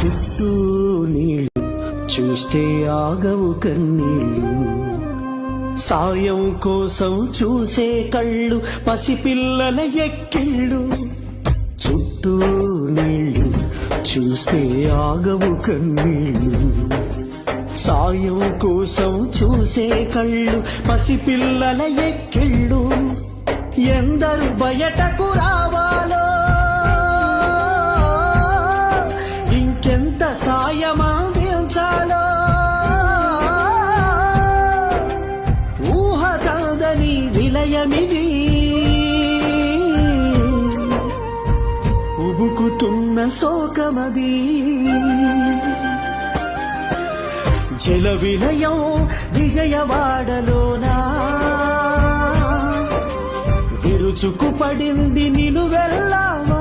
చుట్టూ నీళ్ళు చూస్తే ఆగవు కన్నీళ్ళు, సాయం కోసం చూసే కళ్ళు పసిపిల్లల ఎక్కిళ్ళు. చుట్టూ నీళ్ళు చూస్తే ఆగవు కన్నీళ్ళు, సాయం కోసం చూసే కళ్ళు పసిపిల్లల ఎక్కిళ్ళు. ఎందరు బయటకు రావాలో, ఇంకెంత సాయం అందించాలో, ఊహ కాదని విలయమిది. ఉబుకుతున్న శోకమది, జల విలయం విజయవాడలోనా విరుచుకు పడింది నిలువెల్లావా.